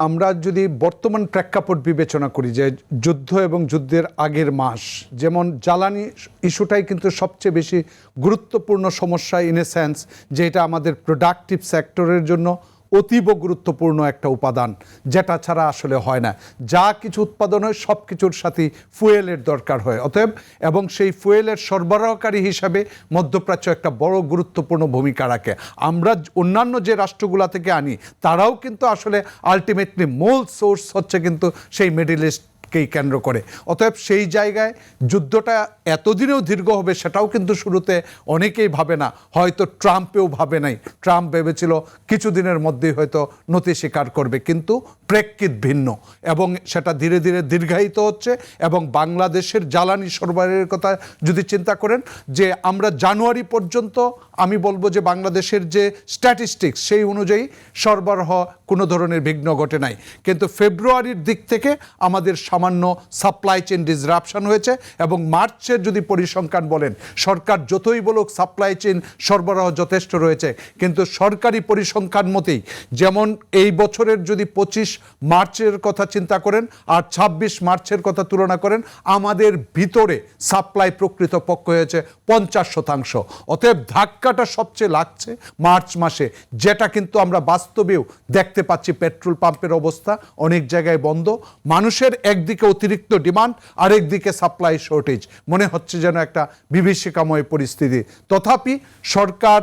আমরা যদি বর্তমান প্রেক্ষাপট বিবেচনা করি যে যুদ্ধ এবং যুদ্ধের আগের মাস, যেমন জ্বালানি ইস্যুটাই কিন্তু সবচেয়ে বেশি গুরুত্বপূর্ণ সমস্যা ইন এ সেন্স যে এটা আমাদের প্রোডাক্টিভ সেক্টরের জন্য অতীব গুরুত্বপূর্ণ একটা উপাদান, যেটা ছাড়া আসলে হয় না। যা কিছু উৎপাদন হয় সব কিছুর সাথেই ফুয়েলের দরকার হয়, অতএব এবং সেই ফুয়েলের সরবরাহকারী হিসাবে মধ্যপ্রাচ্য একটা বড় গুরুত্বপূর্ণ ভূমিকা রাখে। আমরা অন্যান্য যে রাষ্ট্রগুলা থেকে আনি তারাও কিন্তু আসলে আলটিমেটলি মূল সোর্স হচ্ছে কিন্তু সেই মিডল ইস্টকেই কেন্দ্র করে। অতএব সেই জায়গায় যুদ্ধটা এতদিনেও দীর্ঘ হবে সেটাও কিন্তু শুরুতে অনেকেই ভাবে না, হয়তো ট্রাম্পেও ভাবে নাই। ট্রাম্প ভেবেছিল কিছুদিনের মধ্যেই হয়তো নতি স্বীকার করবে, কিন্তু প্রেক্ষিত ভিন্ন এবং সেটা ধীরে ধীরে দীর্ঘায়িত হচ্ছে। এবং বাংলাদেশের জ্বালানি সরবরাহের কথা যদি চিন্তা করেন, যে আমরা জানুয়ারি পর্যন্ত আমি বলবো যে বাংলাদেশের যে স্ট্যাটিস্টিক্স সেই অনুযায়ী সরবরাহ কোনো ধরনের বিঘ্ন ঘটে নাই, কিন্তু ফেব্রুয়ারির দিক থেকে আমাদের সামান্য সাপ্লাই চেইন ডিসরাপশন হয়েছে। এবং মার্চের যদি পরিসংখ্যান বলেন, সরকার যতই বলুক সাপ্লাই চেইন সরবরাহ যথেষ্ট রয়েছে, কিন্তু সরকারি পরিসংখ্যান মতেই যেমন এই বছরের যদি 25 মার্চের কথা চিন্তা করেন আর 26 মার্চের কথা তুলনা করেন, আমাদের ভিতরে সাপ্লাই প্রকৃতপক্ষে হয়েছে 50%। অতএব ধাক্কাটা সবচেয়ে লাগছে মার্চ মাসে, যেটা কিন্তু আমরা বাস্তবেও দেখতে পাচ্ছি। পেট্রোল পাম্পের অবস্থা অনেক জায়গায় বন্ধ, মানুষের একদিকে অতিরিক্ত ডিমান্ড, আরেকদিকে সাপ্লাই শর্টেজ, মনে হচ্ছে যেন একটা বিভীষিকাময় পরিস্থিতি। তথাপি সরকার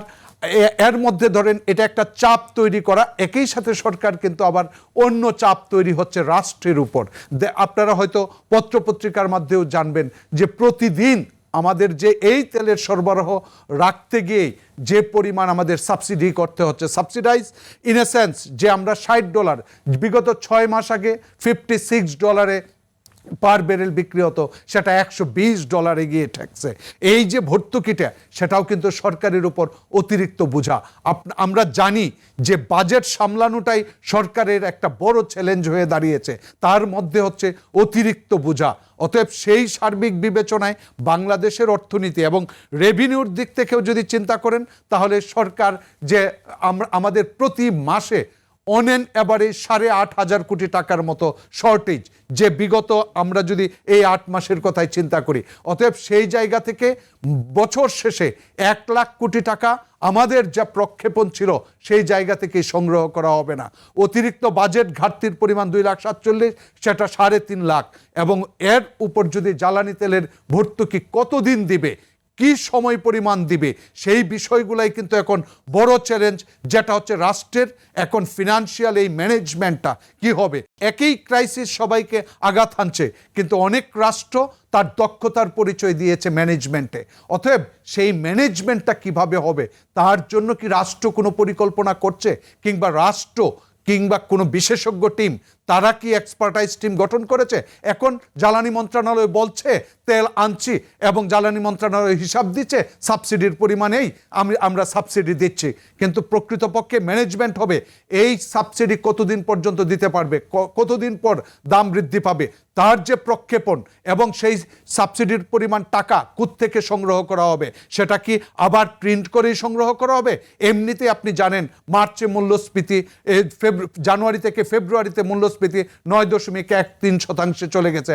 এর মধ্যে ধরেন এটা একটা চাপ তৈরি করা, একই সাথে সরকার কিন্তু আবার অন্য চাপ তৈরি হচ্ছে রাষ্ট্রের উপর। আপনারা হয়তো পত্রপত্রিকার মাধ্যমেও জানবেন যে প্রতিদিন আমাদের যে এই তেলের সরবরাহ রাখতে গিয়ে যে পরিমাণ আমাদের সাবসিডি করতে হচ্ছে, সাবসিডাইজ ইন এ সেন্স যে আমরা $60 বিগত 6 মাস আগে $56 পার ব্যারেল বিক্রি হতো, সেটা $120 গিয়ে ঠেকছে। এই যে ভর্তুকিটা, সেটাও কিন্তু সরকারের উপর অতিরিক্ত বোঝা। আমরা জানি যে বাজেট সামলানোটাই সরকারের একটা বড় চ্যালেঞ্জ হয়ে দাঁড়িয়েছে, তার মধ্যে হচ্ছে অতিরিক্ত বোঝা। অতএব সেই সার্বিক বিবেচনায় বাংলাদেশের অর্থনীতি এবং রেভিনিউর দিক থেকেও যদি চিন্তা করেন, তাহলে সরকার যে আমাদের প্রতি মাসে অন অ্যান অ্যাভারেজ 8,500 কোটি টাকার মতো শর্টেজ, যে বিগত আমরা যদি এই 8 মাসের কথাই চিন্তা করি। অতএব সেই জায়গা থেকে বছর শেষে 1 লাখ কোটি টাকা আমাদের যা প্রক্ষেপণ ছিল সেই জায়গা থেকে সংগ্রহ করা হবে না। অতিরিক্ত বাজেট ঘাটতির পরিমাণ 2,47,000, সেটা 3.5 লাখ। এবং এর উপর যদি জ্বালানি তেলের ভর্তুকি কতদিন দিবে, কি সময় পরিমাণ দিবে, সেই বিষয়গুলাই কিন্তু এখন বড় চ্যালেঞ্জ, যেটা হচ্ছে রাষ্ট্রের এখন ফিনান্সিয়াল এই ম্যানেজমেন্টটা কি হবে। একই ক্রাইসিস সবাইকে আঘাত হানছে, কিন্তু অনেক রাষ্ট্র তার দক্ষতার পরিচয় দিয়েছে ম্যানেজমেন্টে। অতএব সেই ম্যানেজমেন্টটা কিভাবে হবে, তার জন্য কি রাষ্ট্র কোনো পরিকল্পনা করছে, কিংবা রাষ্ট্র কিংবা কোনো বিশেষজ্ঞ টিম তারা কি এক্সপার্টাইজ টিম গঠন করেছে? এখন জ্বালানি মন্ত্রণালয় বলছে তেল আনছি, এবং জ্বালানি মন্ত্রণালয় হিসাব দিচ্ছে সাবসিডির পরিমাণেই আমরা সাবসিডি দিচ্ছি, কিন্তু প্রকৃতপক্ষে ম্যানেজমেন্ট হবে এই সাবসিডি কতদিন পর্যন্ত দিতে পারবে, কতদিন পর দাম বৃদ্ধি পাবে, তার যে প্রক্ষেপণ এবং সেই সাবসিডির পরিমাণ টাকা কোত্থেকে সংগ্রহ করা হবে, সেটা কি আবার প্রিন্ট করেই সংগ্রহ করা হবে? এমনিতে আপনি জানেন মার্চে মূল্যস্ফীতি, জানুয়ারি থেকে ফেব্রুয়ারিতে মূল্যস্ফীতি 9.13% চলে গেছে।